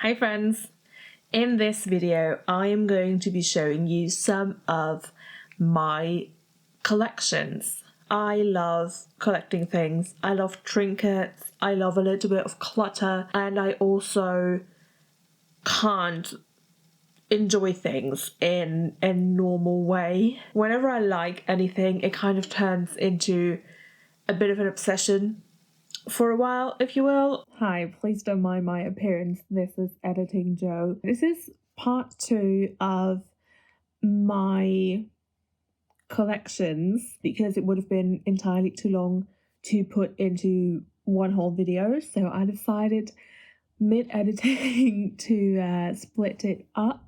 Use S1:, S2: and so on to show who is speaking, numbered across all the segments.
S1: Hi friends! In this video I am going to be showing you some of my collections. I love collecting things, I love trinkets, I love a little bit of clutter, and I also can't enjoy things in a normal way. Whenever I like anything, it kind of turns into a bit of an obsession for a while, if you will. Hi, please don't mind my appearance. This is Editing Joe. This is part 2 of my collections because it would have been entirely too long to put into one whole video, so I decided mid-editing to split it up.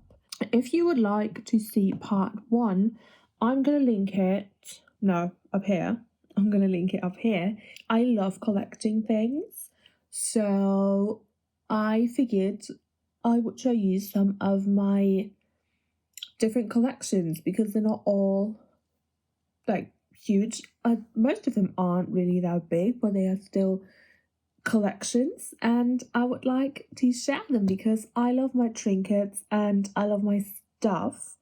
S1: If you would like to see part 1, I'm gonna link it up here. I'm gonna link it up here. I love collecting things, so I figured I would show you some of my different collections because they're not all like huge. Most of them aren't really that big, but they are still collections, and I would like to share them because I love my trinkets and I love my stuff.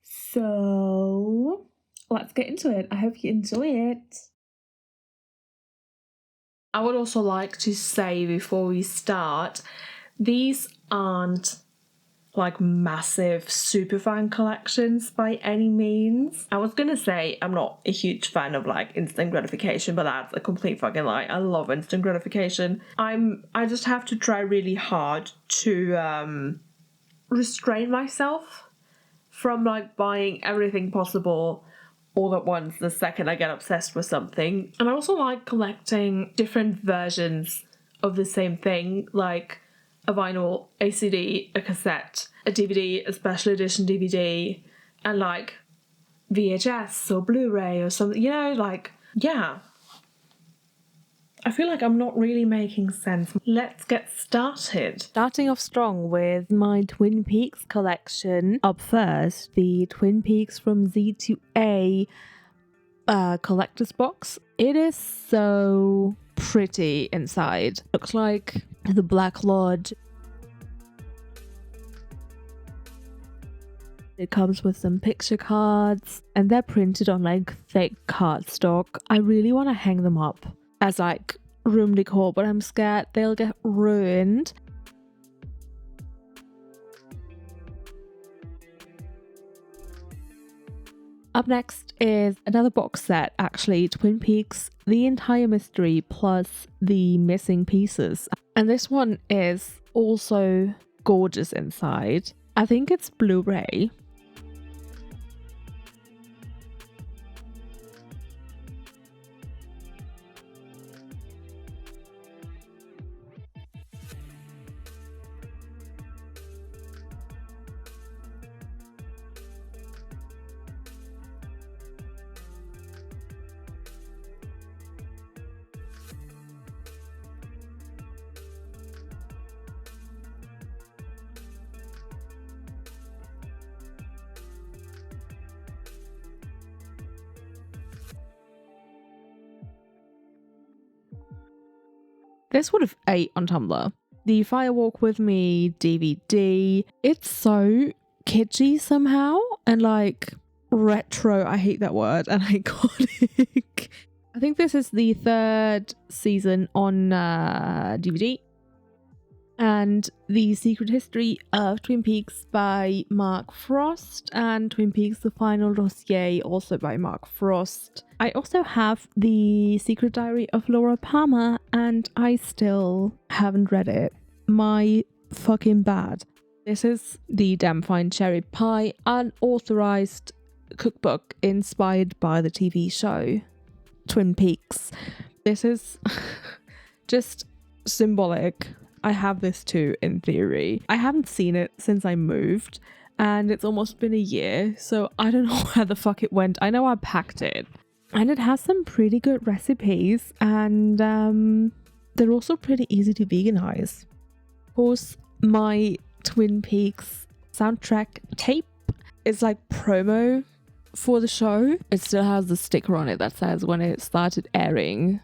S1: So let's get into it. I hope you enjoy it. I would also like to say before we start, these aren't like massive superfan collections by any means. I was gonna say I'm not a huge fan of like instant gratification, but that's a complete fucking lie. I love instant gratification. I just have to try really hard to restrain myself from like buying everything possible all at once the second I get obsessed with something. And I also like collecting different versions of the same thing, like a vinyl, a CD, a cassette, a DVD, a special edition DVD, and like VHS or Blu-ray or something, you know, like, yeah. I feel like I'm not really making sense. Let's get started. Starting off strong with my Twin Peaks collection. Up first, the Twin Peaks from Z to A collector's box. It is so pretty inside. Looks like the Black Lodge. It comes with some picture cards and they're printed on like thick cardstock. I really want to hang them up as like room decor, but I'm scared they'll get ruined. Up next is another box set, actually, Twin Peaks, the entire mystery plus the missing pieces. And this one is also gorgeous inside. I think it's Blu-ray. This would have ate on Tumblr. The Firewalk With Me DVD. It's so kitschy somehow and like retro. I hate that word. And iconic. I think this is the 3rd season on DVD. And The Secret History of Twin Peaks by Mark Frost, and Twin Peaks The Final Dossier, also by Mark Frost. I also have The Secret Diary of Laura Palmer, and I still haven't read it. My fucking bad. This is the Damn Fine Cherry Pie unauthorized cookbook inspired by the TV show Twin Peaks. This is just symbolic. I have this too, in theory. I haven't seen it since I moved, and it's almost been a year, so I don't know where the fuck it went. I know I packed it. And it has some pretty good recipes, and they're also pretty easy to veganize. Of course, my Twin Peaks soundtrack tape is like promo for the show. It still has the sticker on it that says when it started airing.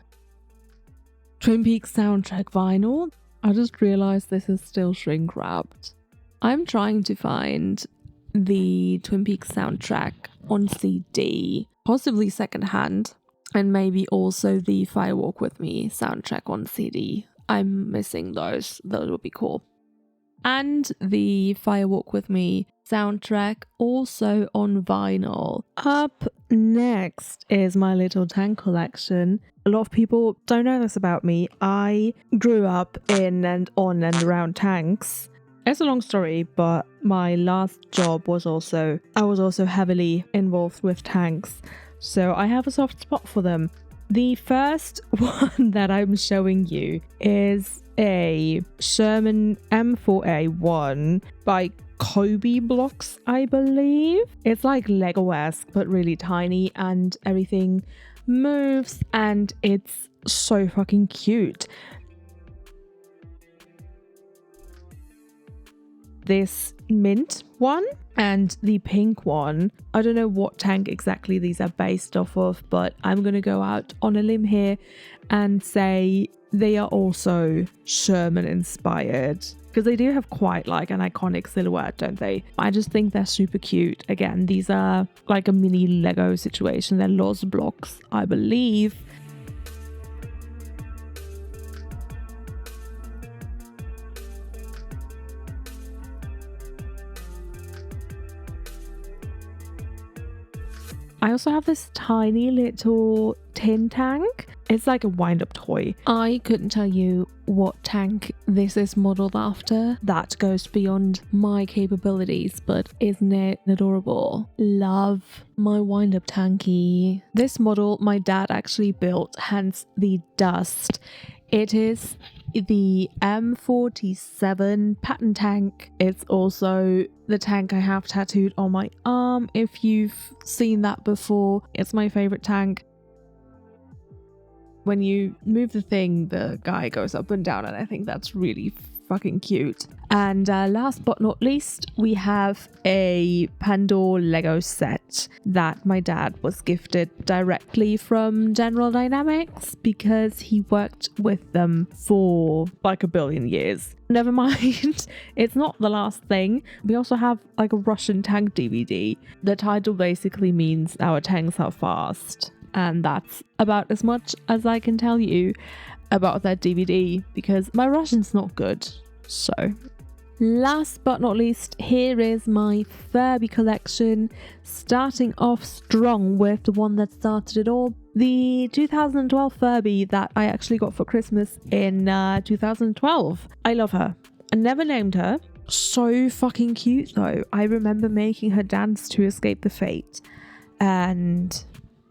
S1: Twin Peaks soundtrack vinyl. I just realized this is still shrink wrapped. I'm trying to find the Twin Peaks soundtrack on CD, possibly secondhand, and maybe also the Fire Walk With Me soundtrack on CD. I'm missing those. Those would be cool. And the Fire Walk With Me soundtrack also on vinyl. Up next is my little tank collection. A lot of people don't know this about me. I grew up in and on and around tanks. It's a long story, but my last job was I was also heavily involved with tanks, so I have a soft spot for them. The first one that I'm showing you is a Sherman M4A1 by Kobe blocks, I believe. It's like Lego-esque, but really tiny, and everything moves, and it's so fucking cute. This mint one and the pink one, I don't know what tank exactly these are based off of, but I'm gonna go out on a limb here and say they are also Sherman inspired, because they do have quite like an iconic silhouette, don't they? I just think they're super cute. Again, these are like a mini Lego situation. They're Loz blocks, I believe. I also have this tiny little tin tank. It's like a wind-up toy. I couldn't tell you what tank this is modeled after. That goes beyond my capabilities, but isn't it adorable? Love my wind-up tanky. This model my dad actually built, hence the dust. It is the M47 pattern tank. It's also the tank I have tattooed on my arm. If you've seen that before, it's my favorite tank. When you move the thing, the guy goes up and down, and I think that's really fucking cute. And last but not least, we have a Pandora Lego set that my dad was gifted directly from General Dynamics because he worked with them for like a billion years. Never mind, it's not the last thing. We also have like a Russian tank DVD. The title basically means our tanks are fast. And that's about as much as I can tell you about that DVD because my Russian's not good. So, last but not least, here is my Furby collection, starting off strong with the one that started it all. The 2012 Furby that I actually got for Christmas in 2012. I love her. I never named her. So fucking cute though. I remember making her dance to Escape the Fate. And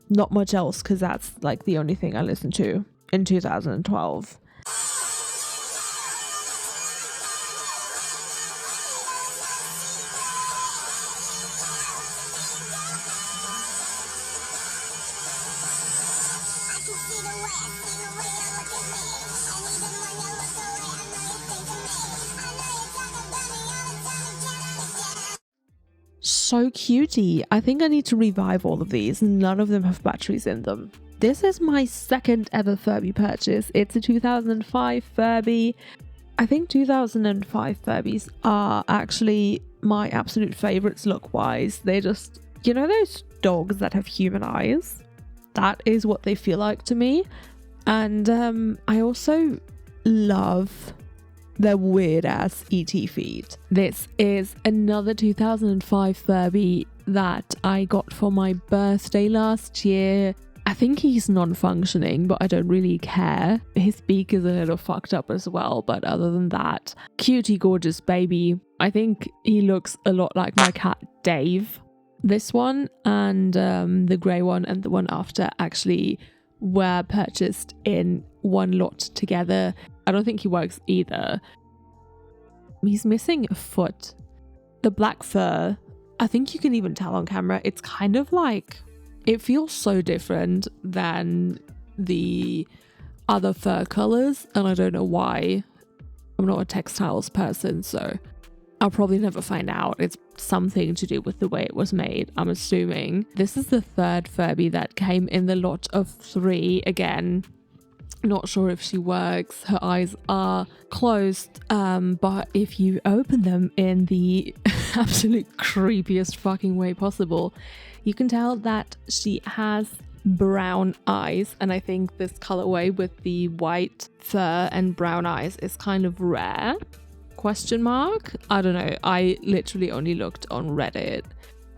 S1: not much else, because that's like the only thing I listened to in 2012. So cutie. I think I need to revive all of these. None of them have batteries in them. This is my second ever Furby purchase. It's a 2005 Furby. I think 2005 Furbies are actually my absolute favorites look-wise. They're just, you know those dogs that have human eyes? That is what they feel like to me. And I also love their weird ass ET feet. This is another 2005 Furby that I got for my birthday last year. I think he's non-functioning, but I don't really care. His beak is a little fucked up as well, but other than that, cutie gorgeous baby. I think he looks a lot like my cat Dave. This one and the grey one and the one after actually were purchased in one lot together. I don't think he works either. He's missing a foot. The black fur, I think you can even tell on camera, it's kind of like, it feels so different than the other fur colors, and I don't know why. I'm not a textiles person, so I'll probably never find out. It's something to do with the way it was made, I'm assuming. This is the third Furby that came in the lot of 3. Again, Not sure if she works. Her eyes are closed, but if you open them in the absolute creepiest fucking way possible, you can tell that she has brown eyes. And I think this colorway with the white fur and brown eyes is kind of rare. Question mark? I don't know. I literally only looked on Reddit.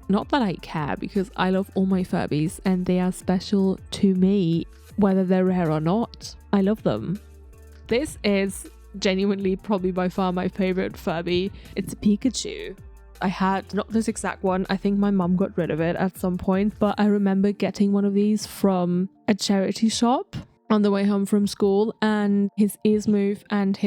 S1: Not that I care, because I love all my Furbies and they are special to me, whether they're rare or not. I love them. This is genuinely probably by far my favorite Furby. It's a Pikachu. I had not this exact one. I think my mum got rid of it at some point, but I remember getting one of these from a charity shop on the way home from school, and his ears move and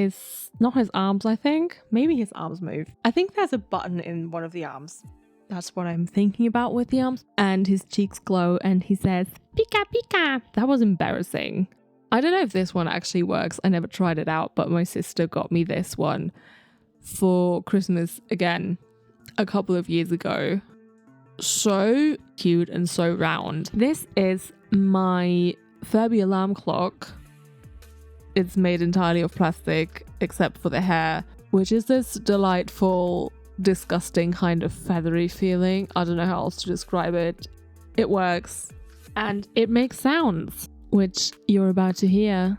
S1: not his arms, I think. Maybe his arms move. I think there's a button in one of the arms. That's what I'm thinking about with the arms. And his cheeks glow and he says, "Pika Pika." That was embarrassing. I don't know if this one actually works. I never tried it out, but my sister got me this one for Christmas again a couple of years ago. So cute and so round. This is my Furby alarm clock. It's made entirely of plastic except for the hair, which is this delightful, disgusting kind of feathery feeling. I don't know how else to describe it. It works and it makes sounds, which you're about to hear.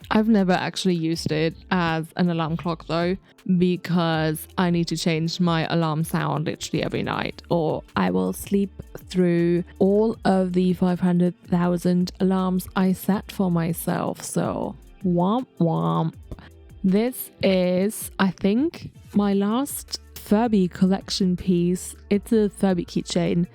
S1: I've never actually used it as an alarm clock though, because I need to change my alarm sound literally every night, or I will sleep through all of the 500,000 alarms I set for myself. So womp womp. This is, I think, my last Furby collection piece. It's a Furby keychain.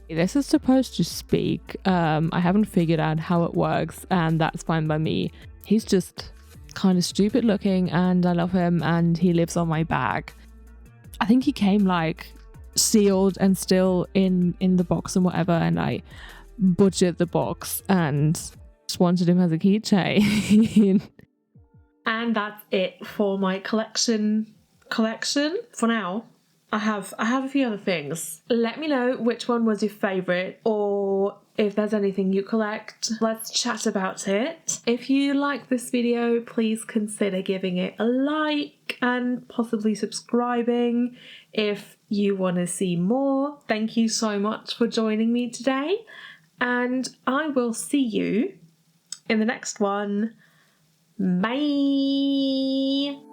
S1: This is supposed to speak. I haven't figured out how it works, and that's fine by me. He's just kind of stupid looking and I love him, and he lives on my bag. I think he came like sealed and still in the box and whatever, and I butchered the box and just wanted him as a keychain. And that's it for my collection for now. I have a few other things. Let me know which one was your favourite, or if there's anything you collect. Let's chat about it. If you like this video, please consider giving it a like and possibly subscribing if you want to see more. Thank you so much for joining me today, and I will see you in the next one. Bye!